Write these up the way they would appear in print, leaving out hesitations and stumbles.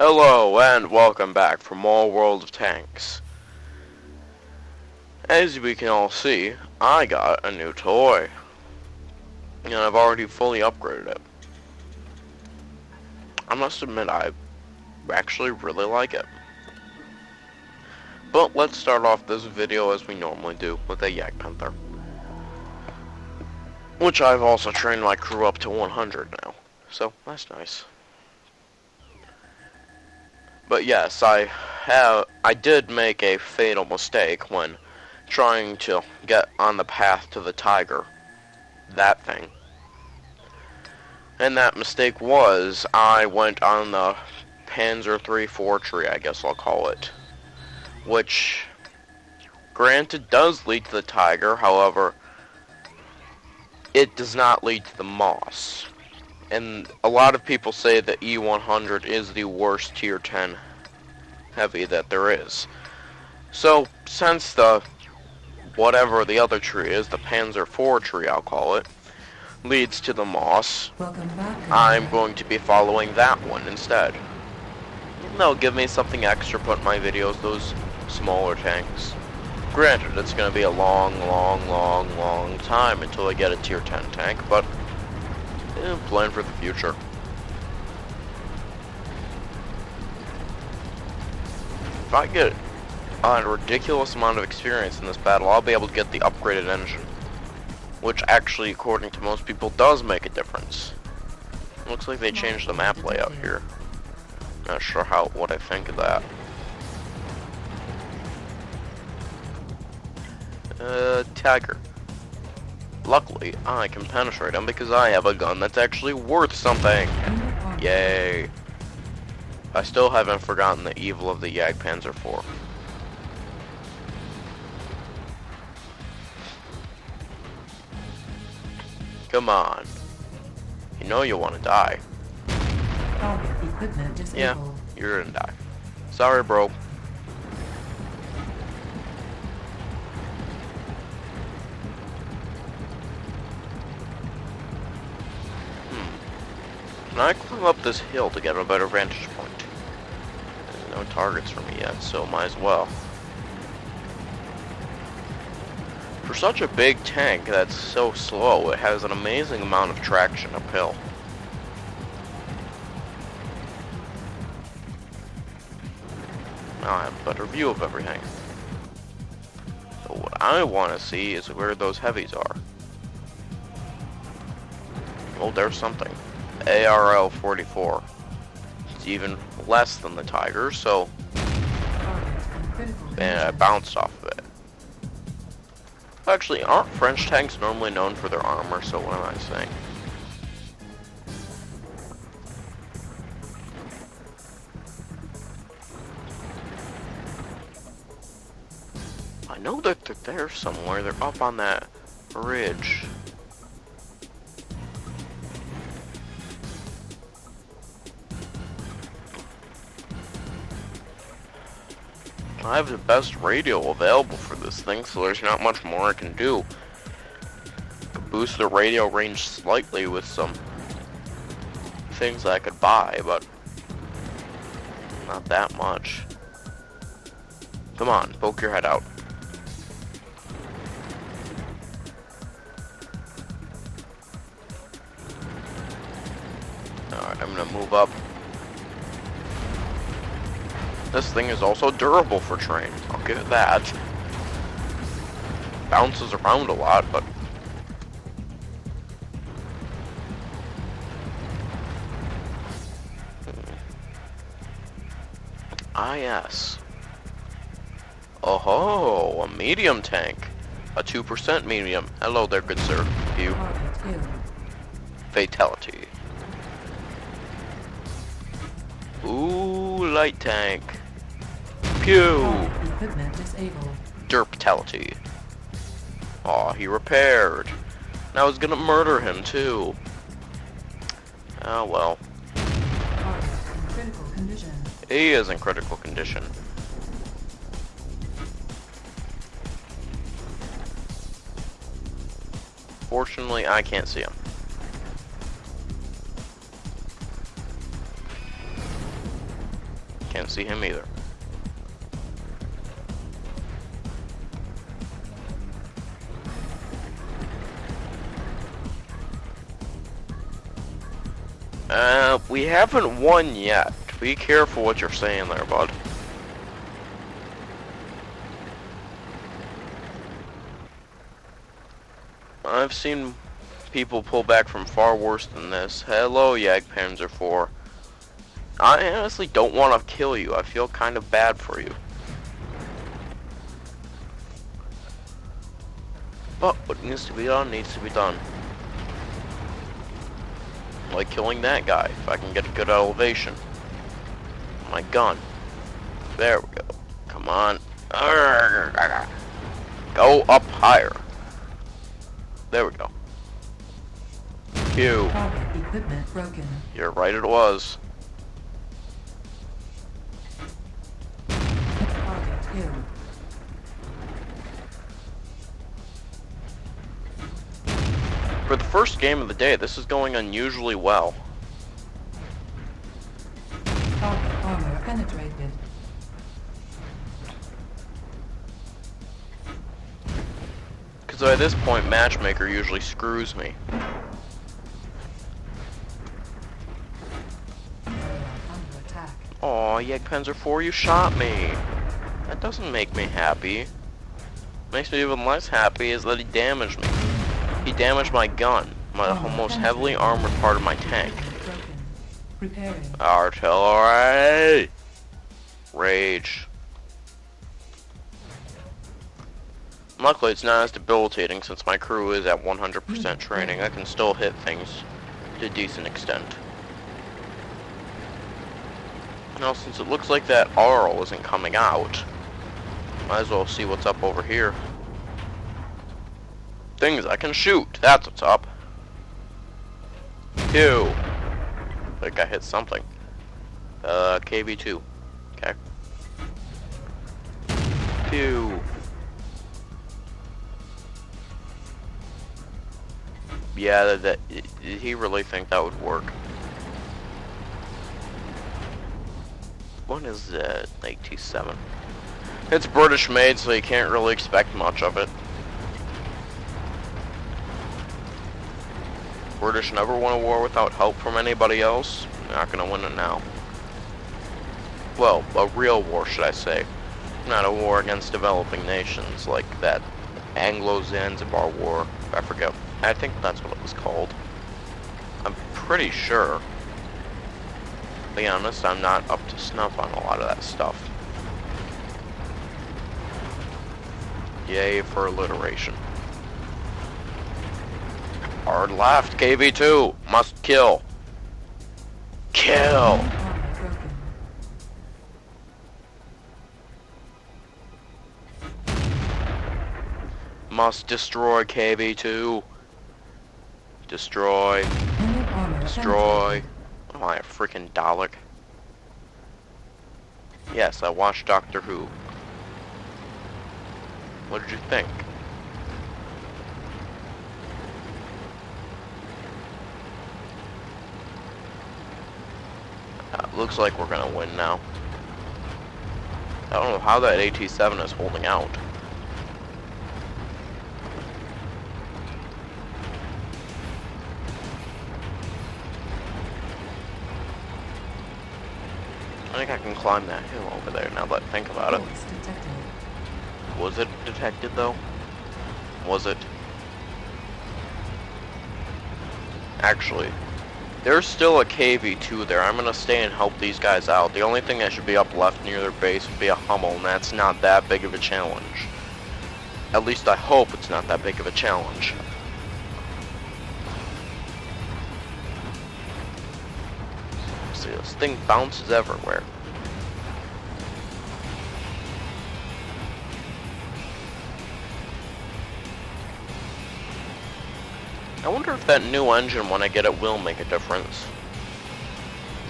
Hello and welcome back from All World of Tanks. As we can all see, I got a new toy. And I've already fully upgraded it. I must admit I actually really like it. But let's start off this video as we normally do with a Yak Panther. Which I've also trained my crew up to 100 now. So that's nice. But yes, I did make a fatal mistake when trying to get on the path to the Tiger. That thing. And that mistake was, I went on the Panzer III tree, I guess I'll call it. Which, granted, does lead to the Tiger, however, it does not lead to the Moss. And a lot of people say that E100 is the worst tier 10 heavy that there is. So, since the, whatever the other tree is, the Panzer IV tree I'll call it, leads to the Moss, I'm going to be following that one instead. They'll give me something extra to put in my videos, those smaller tanks. Granted, it's going to be a long time until I get a tier 10 tank, but plan for the future. If I get a ridiculous amount of experience in this battle, I'll be able to get the upgraded engine. Which actually, according to most people, does make a difference. Looks like they changed the map layout here. Not sure what I think of that. Tiger. Luckily, I can penetrate him because I have a gun that's actually worth something. Yay. I still haven't forgotten the evil of the Panzer IV. Come on. You know you want to die. Yeah, you're gonna die. Sorry, bro. Can I climb up this hill to get a better vantage point? There's no targets for me yet, so might as well. For such a big tank that's so slow, it has an amazing amount of traction uphill. Now I have a better view of everything. So what I want to see is where those heavies are. Oh, there's something. ARL 44. It's even less than the Tiger, so and I bounced off of it. Actually, aren't French tanks normally known for their armor, so what am I saying? I know that they're there somewhere. They're up on that ridge. I have the best radio available for this thing, so there's not much more I can do. Boost the radio range slightly with some things I could buy, but not that much. Come on, poke your head out. Alright, I'm gonna move up. This thing is also durable for train. I'll give it that. Bounces around a lot, but yes. Oh, a medium tank. A 2% medium. Hello there, good sir. You. Fatality. Ooh, light tank. Pew! Derptality. Aw, he repaired. Now I was gonna murder him too. Oh well. He is in critical condition. Fortunately, I can't see him. Can't see him either. We haven't won yet. Be careful what you're saying there, bud. I've seen people pull back from far worse than this. Hello, Jagdpanzer 4. I honestly don't want to kill you. I feel kind of bad for you. But what needs to be done needs to be done. Like killing that guy, if I can get a good elevation. My gun. There we go. Come on. Go up higher. There we go. Q. Equipment broken. You're right, it was. Target killed. For the first game of the day, this is going unusually well. Target armor penetrated. Because by this point, Matchmaker usually screws me. Under attack. Aw, Jagdpanzer 4, you shot me. That doesn't make me happy. Makes me even less happy is that he damaged me. He damaged my gun, my most heavily armored part of my tank. Repairing. Artillery! Rage. Luckily, it's not as debilitating since my crew is at 100% training. I can still hit things to a decent extent. Now, since it looks like that Arl isn't coming out, might as well see what's up over here. Things I can shoot. That's what's up. Pew. I think I hit something. KB2. Okay. Pew. Yeah, did he really think that would work? What is that? 87. It's British made, so you can't really expect much of it. British never won a war without help from anybody else. They're not gonna win it now. Well, a real war, should I say. Not a war against developing nations like that Anglo-Zanzibar War. I forget. I think that's what it was called. I'm pretty sure. To be honest, I'm not up to snuff on a lot of that stuff. Yay for alliteration. Hard left, KV2. Must kill. Kill. Armor broken. Must destroy KV2. Destroy. Unit armor Destroy. What am I, a freaking Dalek? Yes, I watched Doctor Who. What did you think? Looks like we're gonna win now. I don't know how that AT-7 is holding out. I think I can climb that hill over there now that I think about it. Force detected. Was it detected though? Was it? Actually, there's still a KV2 there. I'm gonna stay and help these guys out. The only thing that should be up left near their base would be a Hummel, and that's not that big of a challenge. At least I hope it's not that big of a challenge. See, this thing bounces everywhere. I wonder if that new engine, when I get it, will make a difference.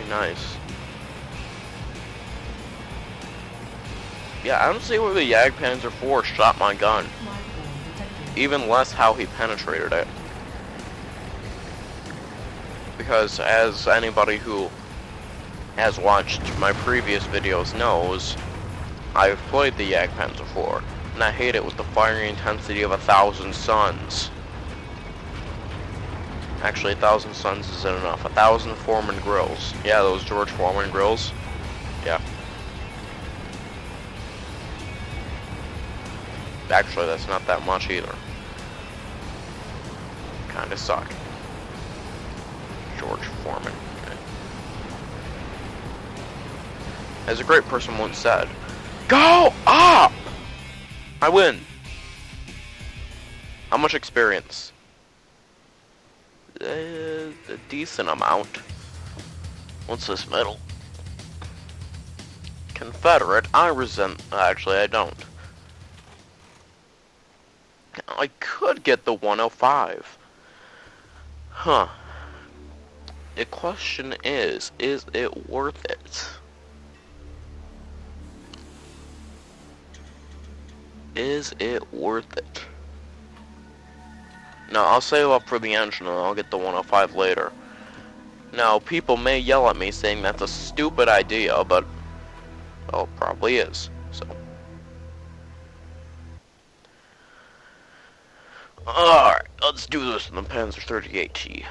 Be nice. Yeah, I don't see where the Jagdpanzer 4 shot my gun. Even less how he penetrated it. Because as anybody who has watched my previous videos knows, I've played the Jagdpanzer before, and I hate it with the firing intensity of 1,000 suns. Actually, 1,000 suns isn't enough. 1,000 Foreman grills. Yeah, those George Foreman grills. Yeah. Actually, that's not that much either. Kinda suck. George Foreman. As a great person once said, "Go up!" I win. How much experience? A decent amount. What's this medal? Confederate. I resent. Actually, I don't. I could get the 105. Huh. The question is it worth it? Is it worth it? No, I'll save up for the engine and I'll get the 105 later. Now, people may yell at me saying that's a stupid idea, but, well, it probably is, so. Alright, let's do this in the Panzer 38T.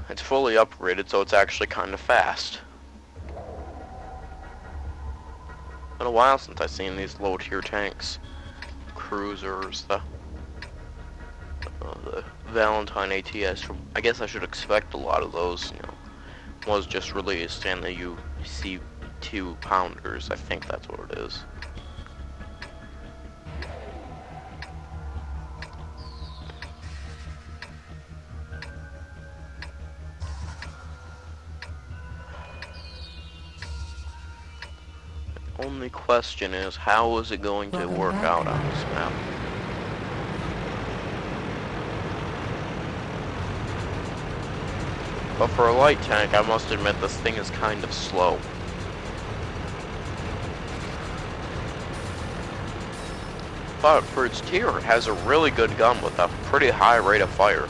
It's fully upgraded, so it's actually kind of fast. Been a while since I've seen these low-tier tanks. Cruisers, the Valentine ATS. I guess I should expect a lot of those, you know. Was just released, and the UC2 Pounders, I think that's what it is. Only question is, how is it going to work out on this map? But for a light tank, I must admit this thing is kind of slow. But for its tier, it has a really good gun with a pretty high rate of fire.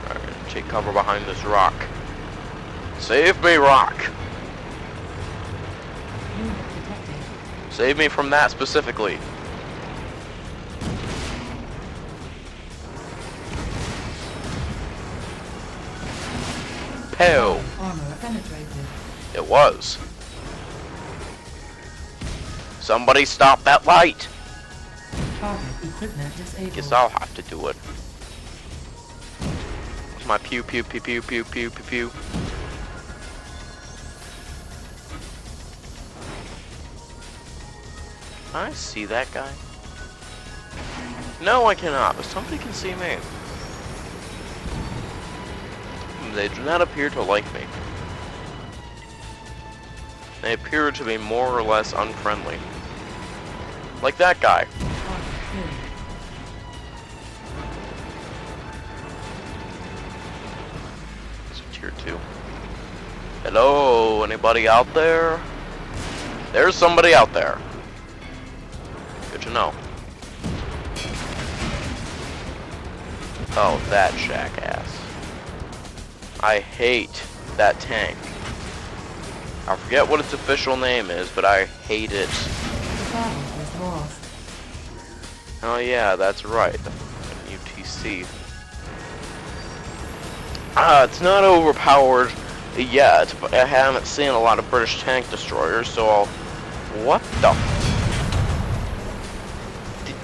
Alright, take cover behind this rock. Save me, rock! Save me from that specifically. Pow! Armor penetrated. It was. Somebody stop that light! Target equipment disabled. Guess I'll have to do it. My pew pew pew pew pew pew pew pew. Can I see that guy? No, I cannot, but somebody can see me. They do not appear to like me. They appear to be more or less unfriendly. Like that guy. It's a tier 2. Hello, anybody out there? There's somebody out there. Good to know. Oh, that jackass. I hate that tank. I forget what its official name is, but I hate it. The battle was lost. Oh yeah, that's right. The UTC. It's not overpowered yet, but I haven't seen a lot of British tank destroyers, so I'll... What the...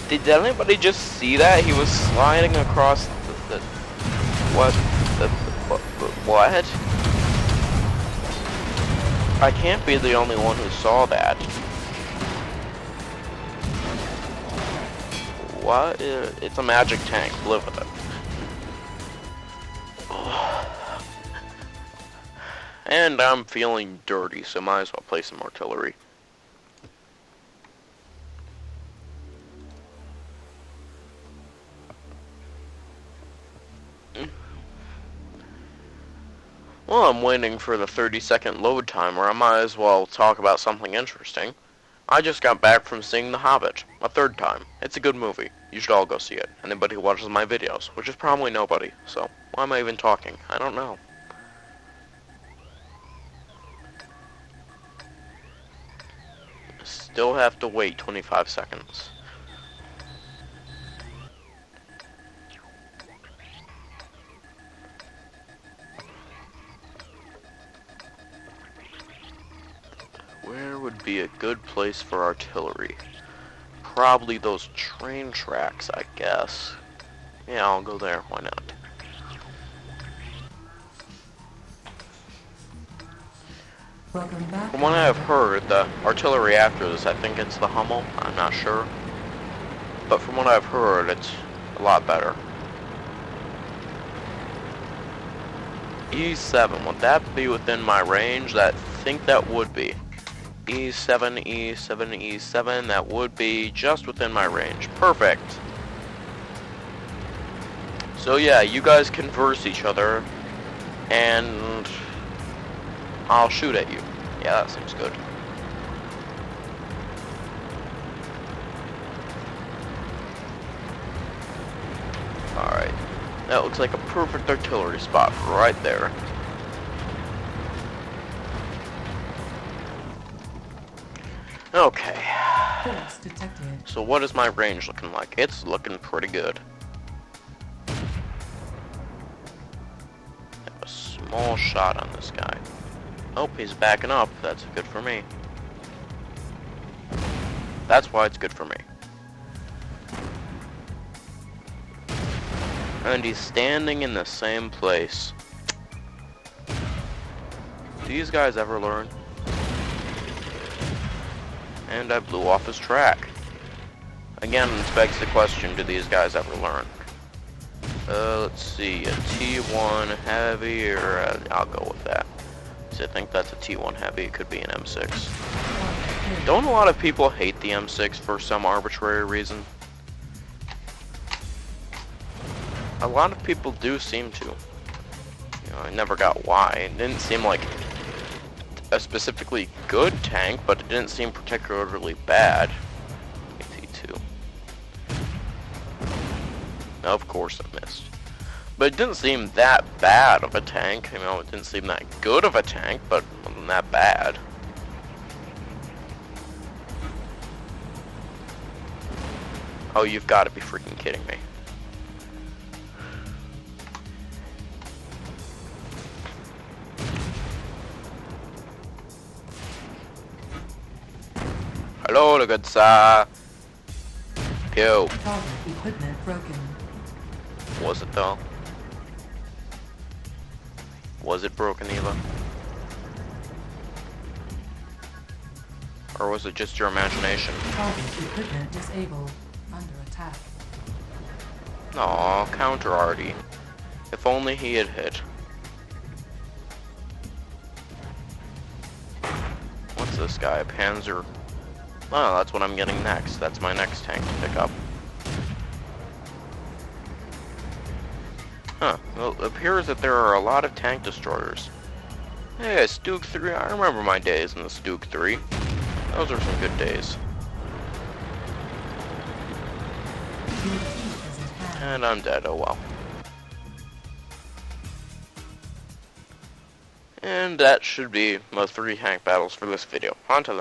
Did anybody just see that? He was sliding across the what? What? I can't be the only one who saw that. What? It's a magic tank. Live with it. And I'm feeling dirty, so might as well play some artillery. Well, I'm waiting for the 30-second load timer. I might as well talk about something interesting. I just got back from seeing The Hobbit, a third time. It's a good movie. You should all go see it. Anybody who watches my videos, which is probably nobody, so why am I even talking? I don't know. Still have to wait 25 seconds. Where would be a good place for artillery? Probably those train tracks, I guess. Yeah, I'll go there. Why not? Welcome back. From what I have heard, the artillery after this, I think it's the Hummel. I'm not sure. But from what I've heard, it's a lot better. E7, would that be within my range? I think that would be. E7, E7, E7, that would be just within my range. Perfect. So yeah, you guys converse each other, and I'll shoot at you. Yeah, that seems good. Alright. That looks like a perfect artillery spot right there. Okay. Force detected. So what is my range looking like? It's looking pretty good. Have a small shot on this guy. Oh, he's backing up. That's good for me. That's why it's good for me. And he's standing in the same place. Do these guys ever learn? And I blew off his track. Again, this begs the question, do these guys ever learn? Let's see, a T1 heavy, or I'll go with that. So I think that's a T1 heavy, it could be an M6. Don't a lot of people hate the M6 for some arbitrary reason? A lot of people do seem to. You know, I never got why. It didn't seem like a specifically good tank, but it didn't seem particularly bad. T2. Of course I missed. But it didn't seem that bad of a tank. You know, it didn't seem that good of a tank, but it wasn't that bad. Oh, you've got to be freaking kidding me. Hello, the good sir. Pew. Target equipment broken. Was it though? Was it broken, Eva? Or was it just your imagination? Target equipment disabled. Under attack. Aw, counter Artie. If only he had hit. What's this guy? Panzer. Oh, that's what I'm getting next. That's my next tank to pick up. Huh. Well, it appears that there are a lot of tank destroyers. Hey, Stuke 3. I remember my days in the Stuke 3. Those are some good days. And I'm dead. Oh well. And that should be the 3 tank battles for this video. On to the next.